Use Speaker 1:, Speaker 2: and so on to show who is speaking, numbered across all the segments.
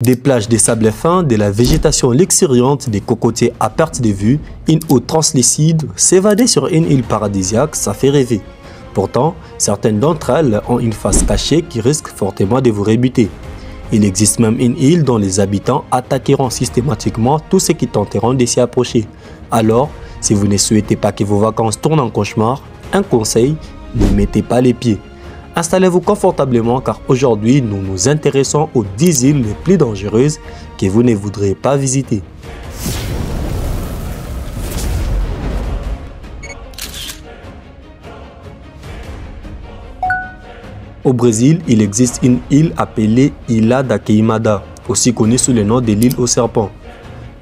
Speaker 1: Des plages de sable fin, de la végétation luxuriante, des cocotiers à perte de vue, une eau translucide, s'évader sur une île paradisiaque, ça fait rêver. Pourtant, certaines d'entre elles ont une face cachée qui risque fortement de vous rebuter. Il existe même une île dont les habitants attaqueront systématiquement tous ceux qui tenteront de s'y approcher. Alors, si vous ne souhaitez pas que vos vacances tournent en cauchemar, un conseil, ne mettez pas les pieds. Installez-vous confortablement car aujourd'hui nous nous intéressons aux 10 îles les plus dangereuses que vous ne voudrez pas visiter. Au Brésil, il existe une île appelée Ilha da Queimada, aussi connue sous le nom de l'île aux serpents.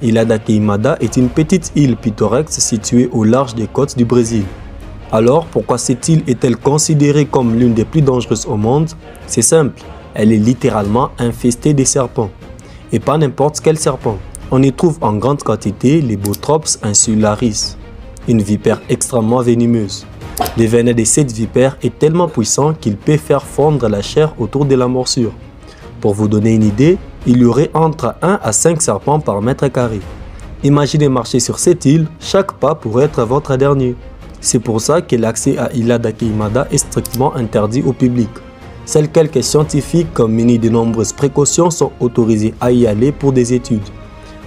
Speaker 1: Ilha da Queimada est une petite île pittoresque située au large des côtes du Brésil. Alors, pourquoi cette île est-elle considérée comme l'une des plus dangereuses au monde? C'est simple, elle est littéralement infestée de serpents. Et pas n'importe quel serpent. On y trouve en grande quantité les Bothrops insularis, une vipère extrêmement venimeuse. Le venin de cette vipère est tellement puissant qu'il peut faire fondre la chair autour de la morsure. Pour vous donner une idée, il y aurait entre 1 à 5 serpents par mètre carré. Imaginez marcher sur cette île, chaque pas pourrait être votre dernier. C'est pour ça que l'accès à Ilha da Queimada est strictement interdit au public. Seuls quelques scientifiques munis de nombreuses précautions sont autorisés à y aller pour des études.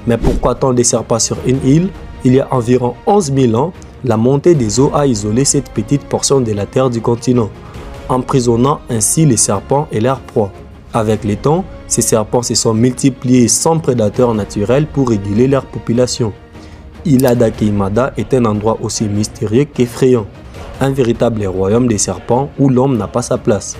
Speaker 1: Mais pourquoi tant de serpents sur une île? Il y a environ 11 000 ans, la montée des eaux a isolé cette petite portion de la terre du continent, emprisonnant ainsi les serpents et leurs proies. Avec le temps, ces serpents se sont multipliés sans prédateurs naturels pour réguler leur population. Ilha da Queimada est un endroit aussi mystérieux qu'effrayant, un véritable royaume des serpents où l'homme n'a pas sa place.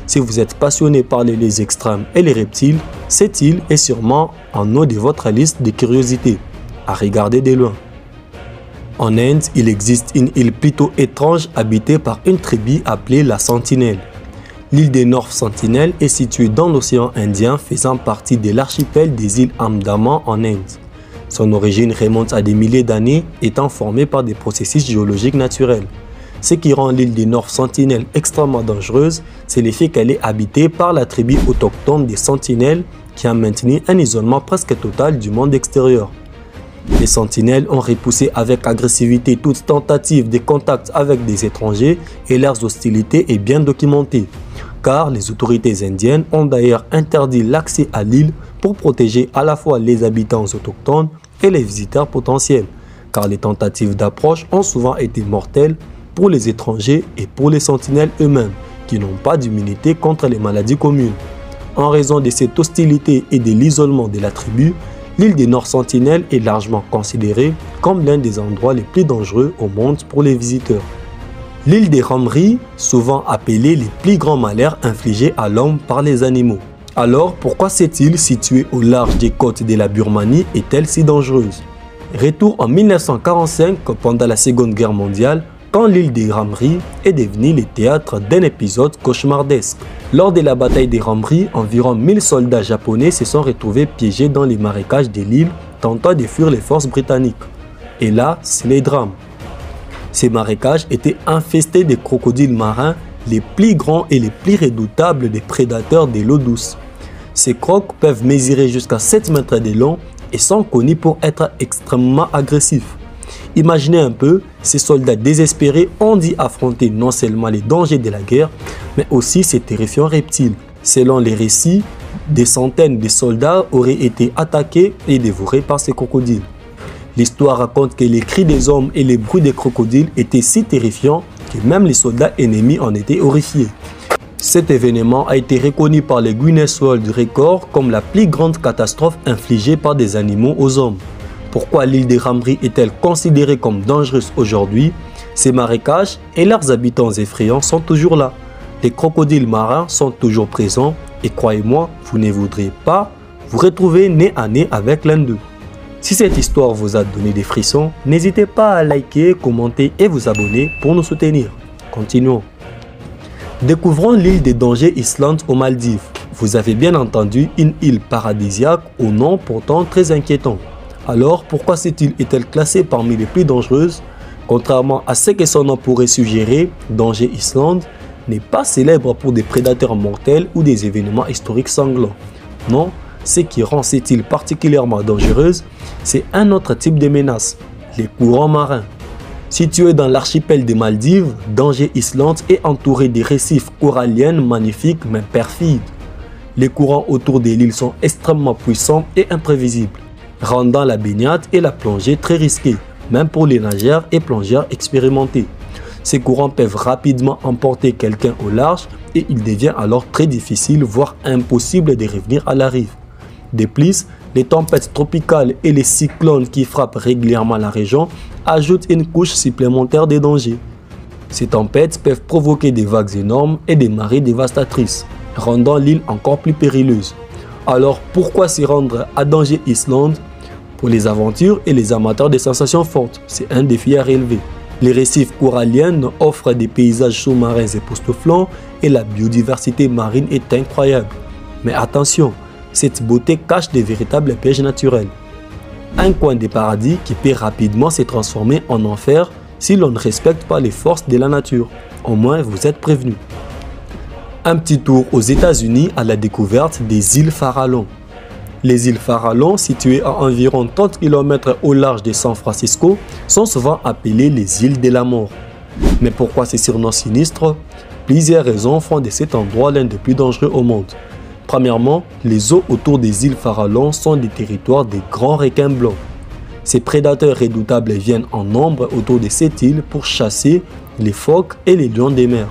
Speaker 1: Si vous êtes passionné par les lieux extrêmes et les reptiles, cette île est sûrement en haut de votre liste de curiosités, à regarder de loin. En Inde, il existe une île plutôt étrange habitée par une tribu appelée la Sentinelle. L'île des North Sentinel est située dans l'océan Indien faisant partie de l'archipel des îles Andaman en Inde. Son origine remonte à des milliers d'années étant formée par des processus géologiques naturels. Ce qui rend l'île des North Sentinel extrêmement dangereuse, c'est le fait qu'elle est habitée par la tribu autochtone des Sentinelles qui a maintenu un isolement presque total du monde extérieur. Les Sentinelles ont repoussé avec agressivité toute tentative de contact avec des étrangers et leurs hostilités est bien documentée, car les autorités indiennes ont d'ailleurs interdit l'accès à l'île pour protéger à la fois les habitants autochtones et les visiteurs potentiels, car les tentatives d'approche ont souvent été mortelles pour les étrangers et pour les sentinelles eux-mêmes, qui n'ont pas d'immunité contre les maladies communes. En raison de cette hostilité et de l'isolement de la tribu, l'île des North Sentinel est largement considérée comme l'un des endroits les plus dangereux au monde pour les visiteurs. L'île des Râmeries, souvent appelée les plus grands malheurs infligés à l'homme par les animaux. Alors, pourquoi cette île située au large des côtes de la Birmanie est-elle si dangereuse? Retour en 1945 pendant la Seconde Guerre mondiale, quand l'île des Râmeries est devenue le théâtre d'un épisode cauchemardesque. Lors de la bataille des Râmeries, environ 1000 soldats japonais se sont retrouvés piégés dans les marécages de l'île, tentant de fuir les forces britanniques. Et là, c'est le drame. Ces marécages étaient infestés de crocodiles marins, les plus grands et les plus redoutables des prédateurs de l'eau douce. Ces crocs peuvent mesurer jusqu'à 7 mètres de long et sont connus pour être extrêmement agressifs. Imaginez un peu, ces soldats désespérés ont dû affronter non seulement les dangers de la guerre, mais aussi ces terrifiants reptiles. Selon les récits, des centaines de soldats auraient été attaqués et dévorés par ces crocodiles. L'histoire raconte que les cris des hommes et les bruits des crocodiles étaient si terrifiants que même les soldats ennemis en étaient horrifiés. Cet événement a été reconnu par les Guinness World Records comme la plus grande catastrophe infligée par des animaux aux hommes. Pourquoi l'île des Râmeries est-elle considérée comme dangereuse aujourd'hui? Ces marécages et leurs habitants effrayants sont toujours là. Les crocodiles marins sont toujours présents et croyez-moi, vous ne voudrez pas vous retrouver nez à nez avec l'un d'eux. Si cette histoire vous a donné des frissons, n'hésitez pas à liker, commenter et vous abonner pour nous soutenir. Continuons. Découvrons l'île des dangers Island aux Maldives. Vous avez bien entendu une île paradisiaque au nom pourtant très inquiétant. Alors pourquoi cette île est-elle classée parmi les plus dangereuses? Contrairement à ce que son nom pourrait suggérer, Danger Island n'est pas célèbre pour des prédateurs mortels ou des événements historiques sanglants. Non, ce qui rend cette île particulièrement dangereuse, c'est un autre type de menace, les courants marins. Situé dans l'archipel des Maldives, Danger Island est entouré de récifs coralliens magnifiques mais perfides. Les courants autour de l'île sont extrêmement puissants et imprévisibles, rendant la baignade et la plongée très risquées, même pour les nageurs et plongeurs expérimentés. Ces courants peuvent rapidement emporter quelqu'un au large et il devient alors très difficile, voire impossible de revenir à la rive. De plus, les tempêtes tropicales et les cyclones qui frappent régulièrement la région ajoutent une couche supplémentaire de dangers. Ces tempêtes peuvent provoquer des vagues énormes et des marées dévastatrices, rendant l'île encore plus périlleuse. Alors pourquoi s'y rendre à Danger Island? Pour les aventures et les amateurs de sensations fortes, c'est un défi à relever. Les récifs coralliens offrent des paysages sous-marins époustouflants et la biodiversité marine est incroyable. Mais attention, cette beauté cache des véritables pièges naturels. Un coin des paradis qui peut rapidement se transformer en enfer si l'on ne respecte pas les forces de la nature. Au moins, vous êtes prévenus. Un petit tour aux États-Unis à la découverte des îles Farallon. Les îles Farallon, situées à environ 30 km au large de San Francisco, sont souvent appelées les îles de la mort. Mais pourquoi ces surnoms sinistres? Plusieurs raisons font de cet endroit l'un des plus dangereux au monde. Premièrement, les eaux autour des îles Farallon sont des territoires des grands requins blancs. Ces prédateurs redoutables viennent en nombre autour de cette île pour chasser les phoques et les lions des mers.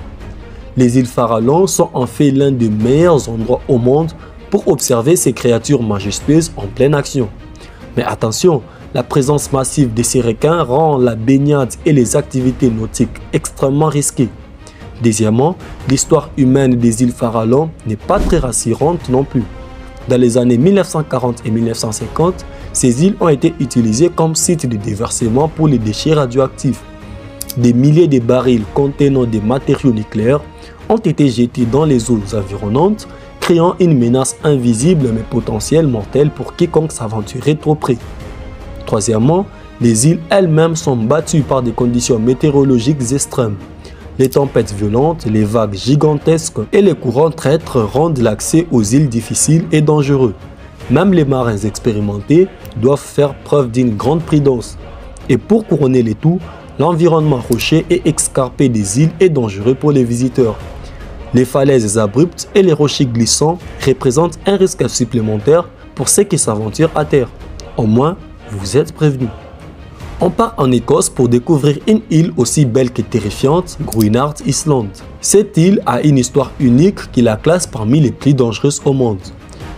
Speaker 1: Les îles Farallon sont en fait l'un des meilleurs endroits au monde pour observer ces créatures majestueuses en pleine action. Mais attention, la présence massive de ces requins rend la baignade et les activités nautiques extrêmement risquées. Deuxièmement, l'histoire humaine des îles Farallon n'est pas très rassurante non plus. Dans les années 1940 et 1950, ces îles ont été utilisées comme sites de déversement pour les déchets radioactifs. Des milliers de barils contenant des matériaux nucléaires ont été jetés dans les eaux environnantes, créant une menace invisible mais potentielle mortelle pour quiconque s'aventurait trop près. Troisièmement, les îles elles-mêmes sont battues par des conditions météorologiques extrêmes. Les tempêtes violentes, les vagues gigantesques et les courants traîtres rendent l'accès aux îles difficiles et dangereux. Même les marins expérimentés doivent faire preuve d'une grande prudence. Et pour couronner les tout, l'environnement rocheux et escarpé des îles est dangereux pour les visiteurs. Les falaises abruptes et les rochers glissants représentent un risque supplémentaire pour ceux qui s'aventurent à terre. Au moins, vous êtes prévenus. On part en Écosse pour découvrir une île aussi belle que terrifiante, Gruinard Island. Cette île a une histoire unique qui la classe parmi les plus dangereuses au monde.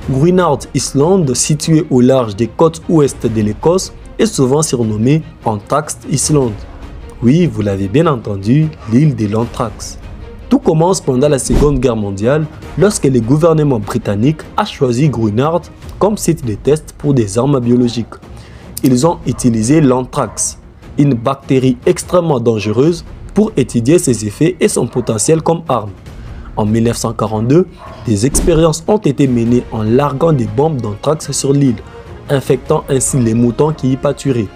Speaker 1: Gruinard Island, située au large des côtes ouest de l'Écosse, est souvent surnommée Anthrax Island. Oui, vous l'avez bien entendu, l'île de l'anthrax. Tout commence pendant la Seconde Guerre mondiale, lorsque le gouvernement britannique a choisi Gruinard comme site de test pour des armes biologiques. Ils ont utilisé l'anthrax, une bactérie extrêmement dangereuse, pour étudier ses effets et son potentiel comme arme. En 1942, des expériences ont été menées en larguant des bombes d'anthrax sur l'île, infectant ainsi les moutons qui y pâturaient.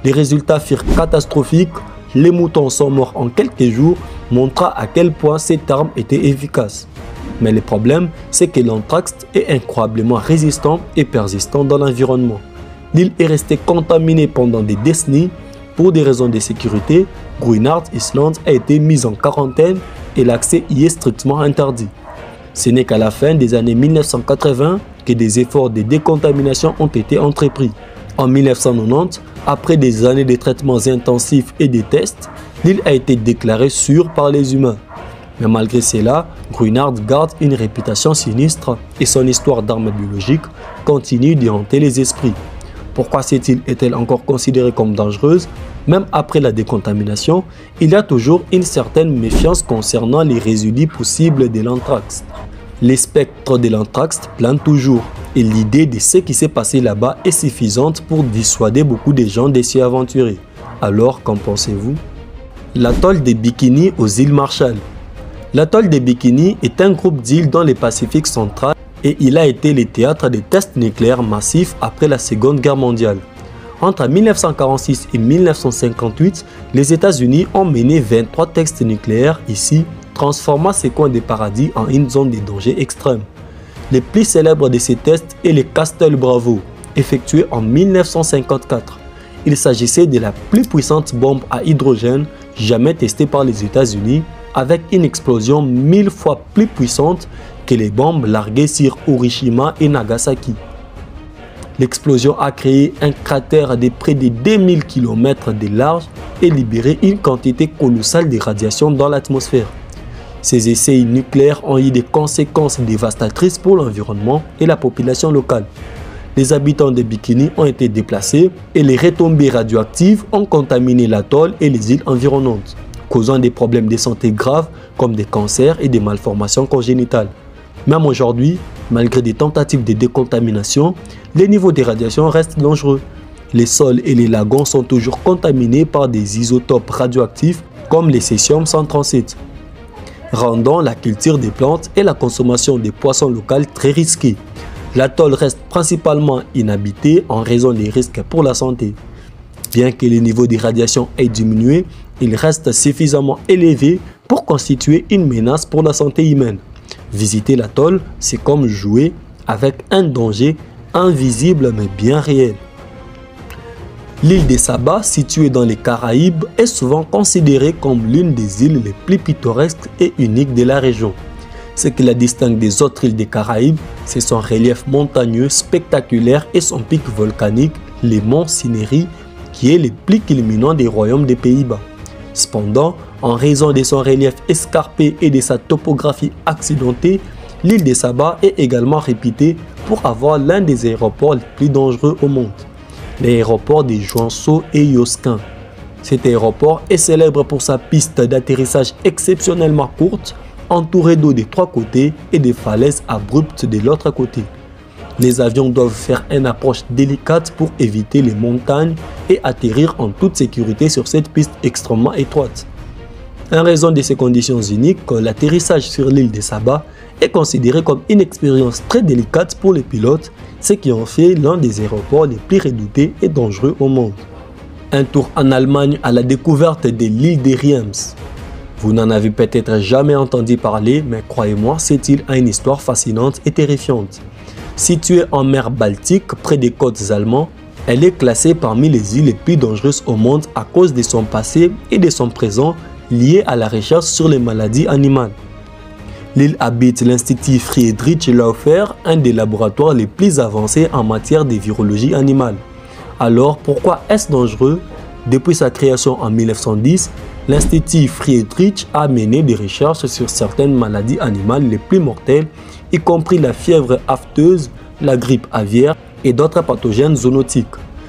Speaker 1: Les résultats furent catastrophiques, les moutons sont morts en quelques jours, montrant à quel point cette arme était efficace. Mais le problème, c'est que l'anthrax est incroyablement résistant et persistant dans l'environnement. L'île est restée contaminée pendant des décennies. Pour des raisons de sécurité, Gruinard Island a été mise en quarantaine et l'accès y est strictement interdit. Ce n'est qu'à la fin des années 1980 que des efforts de décontamination ont été entrepris. En 1990, après des années de traitements intensifs et de tests, l'île a été déclarée sûre par les humains. Mais malgré cela, Gruinard garde une réputation sinistre et son histoire d'armes biologiques continue d'y hanter les esprits. Pourquoi cette île est-elle encore considérée comme dangereuse? Même après la décontamination, il y a toujours une certaine méfiance concernant les résidus possibles de l'anthrax. Les spectres de l'anthrax planent toujours et l'idée de ce qui s'est passé là-bas est suffisante pour dissuader beaucoup de gens de s'y aventurer. Alors, qu'en pensez-vous? L'atoll des Bikini aux îles Marshall. L'atoll des Bikini est un groupe d'îles dans le Pacifique central et il a été le théâtre de tests nucléaires massifs après la Seconde Guerre mondiale. Entre 1946 et 1958, les États-Unis ont mené 23 tests nucléaires ici, transformant ces coins de paradis en une zone de danger extrême. Les plus célèbres de ces tests est le Castle Bravo, effectué en 1954. Il s'agissait de la plus puissante bombe à hydrogène jamais testée par les États-Unis, avec une explosion 1000 fois plus puissante que les bombes larguées sur Hiroshima et Nagasaki. L'explosion a créé un cratère de près de 2000 km de large et libéré une quantité colossale de radiation dans l'atmosphère. Ces essais nucléaires ont eu des conséquences dévastatrices pour l'environnement et la population locale. Les habitants de Bikini ont été déplacés et les retombées radioactives ont contaminé l'atoll et les îles environnantes, causant des problèmes de santé graves comme des cancers et des malformations congénitales. Même aujourd'hui, malgré des tentatives de décontamination, les niveaux de radiation restent dangereux. Les sols et les lagons sont toujours contaminés par des isotopes radioactifs comme le césium-137, rendant la culture des plantes et la consommation des poissons locaux très risquées. L'atoll reste principalement inhabité en raison des risques pour la santé. Bien que les niveaux de radiation aient diminué, ils restent suffisamment élevés pour constituer une menace pour la santé humaine. Visiter l'atoll, c'est comme jouer avec un danger invisible mais bien réel. L'île de Saba, située dans les Caraïbes, est souvent considérée comme l'une des îles les plus pittoresques et uniques de la région. Ce qui la distingue des autres îles des Caraïbes, c'est son relief montagneux spectaculaire et son pic volcanique, les monts Sinéry, qui est le plus culminant des royaumes des Pays-Bas. Cependant, en raison de son relief escarpé et de sa topographie accidentée, l'île de Saba est également réputée pour avoir l'un des aéroports les plus dangereux au monde, l'aéroport de Joinso et Yoskin. Cet aéroport est célèbre pour sa piste d'atterrissage exceptionnellement courte, entourée d'eau des trois côtés et des falaises abruptes de l'autre côté. Les avions doivent faire une approche délicate pour éviter les montagnes et atterrir en toute sécurité sur cette piste extrêmement étroite. En raison de ces conditions uniques, l'atterrissage sur l'île de Saba est considéré comme une expérience très délicate pour les pilotes, ce qui en fait l'un des aéroports les plus redoutés et dangereux au monde. Un tour en Allemagne à la découverte de l'île de Riems. Vous n'en avez peut-être jamais entendu parler, mais croyez-moi, cette île a une histoire fascinante et terrifiante. Située en mer Baltique, près des côtes allemandes, elle est classée parmi les îles les plus dangereuses au monde à cause de son passé et de son présent lié à la recherche sur les maladies animales. L'île habite l'Institut Friedrich Laufer, un des laboratoires les plus avancés en matière de virologie animale. Alors, pourquoi est-ce dangereux? Depuis sa création en 1910, l'Institut Friedrich a mené des recherches sur certaines maladies animales les plus mortelles, y compris la fièvre afteuse, la grippe aviaire et d'autres pathogènes zoonotiques.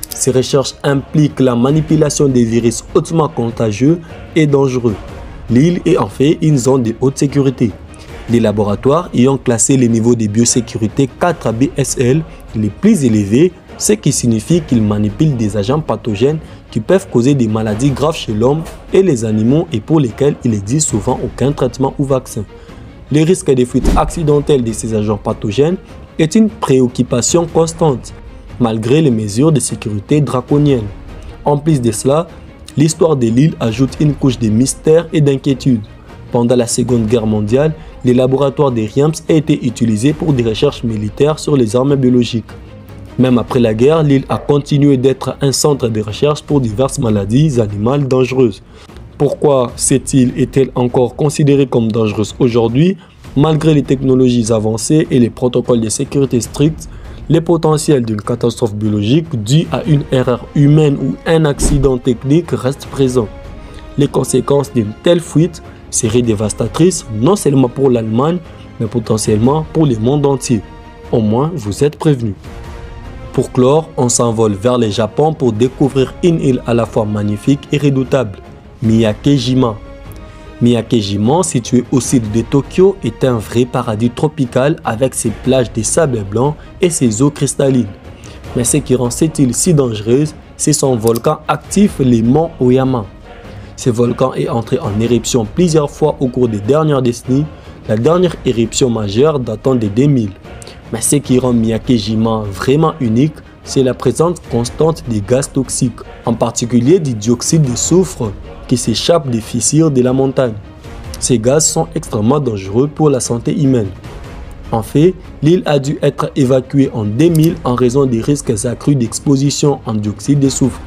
Speaker 1: Ces recherches impliquent la manipulation des virus hautement contagieux et dangereux. L'île est en fait une zone de haute sécurité. Les laboratoires y ont classé les niveaux de biosécurité 4 BSL les plus élevés, ce qui signifie qu'ils manipulent des agents pathogènes qui peuvent causer des maladies graves chez l'homme et les animaux et pour lesquels il n'existe souvent aucun traitement ou vaccin. Le risque de fuite accidentelle de ces agents pathogènes est une préoccupation constante, malgré les mesures de sécurité draconiennes. En plus de cela, l'histoire de l'île ajoute une couche de mystère et d'inquiétude. Pendant la Seconde Guerre mondiale, les laboratoires de Riems ont été utilisés pour des recherches militaires sur les armes biologiques. Même après la guerre, l'île a continué d'être un centre de recherche pour diverses maladies animales dangereuses. Pourquoi cette île est-elle encore considérée comme dangereuse aujourd'hui? Malgré les technologies avancées et les protocoles de sécurité stricts, le potentiel d'une catastrophe biologique due à une erreur humaine ou un accident technique reste présent. Les conséquences d'une telle fuite seraient dévastatrices non seulement pour l'Allemagne, mais potentiellement pour le monde entier. Au moins, vous êtes prévenus. Pour clore, on s'envole vers le Japon pour découvrir une île à la fois magnifique et redoutable, Miyake-jima. Miyake-jima, situé au sud de Tokyo, est un vrai paradis tropical avec ses plages de sable blanc et ses eaux cristallines. Mais ce qui rend cette île si dangereuse, c'est son volcan actif, les monts Oyama. Ce volcan est entré en éruption plusieurs fois au cours des dernières décennies, la dernière éruption majeure datant de 2000. Mais ce qui rend Miyake-jima vraiment unique, c'est la présence constante des gaz toxiques, en particulier du dioxyde de soufre qui s'échappe des fissures de la montagne. Ces gaz sont extrêmement dangereux pour la santé humaine. En fait, l'île a dû être évacuée en 2000 en raison des risques accrus d'exposition en dioxyde de soufre.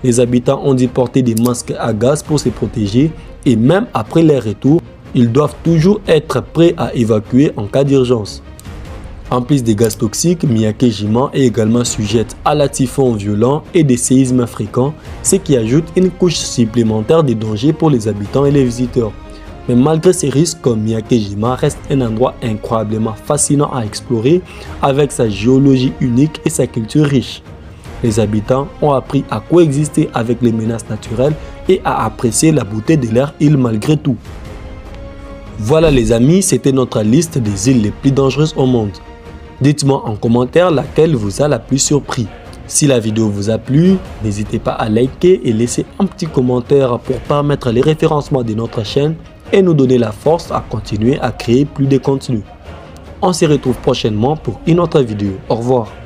Speaker 1: Les habitants ont dû porter des masques à gaz pour se protéger et même après leur retour, ils doivent toujours être prêts à évacuer en cas d'urgence. En plus des gaz toxiques, Miyake-jima est également sujette à la typhon violent et des séismes fréquents, ce qui ajoute une couche supplémentaire de danger pour les habitants et les visiteurs. Mais malgré ces risques, Miyake-jima reste un endroit incroyablement fascinant à explorer avec sa géologie unique et sa culture riche. Les habitants ont appris à coexister avec les menaces naturelles et à apprécier la beauté de leur île malgré tout. Voilà les amis, c'était notre liste des îles les plus dangereuses au monde. Dites-moi en commentaire laquelle vous a la plus surpris. Si la vidéo vous a plu, n'hésitez pas à liker et laisser un petit commentaire pour permettre le référencement de notre chaîne et nous donner la force à continuer à créer plus de contenu. On se retrouve prochainement pour une autre vidéo. Au revoir.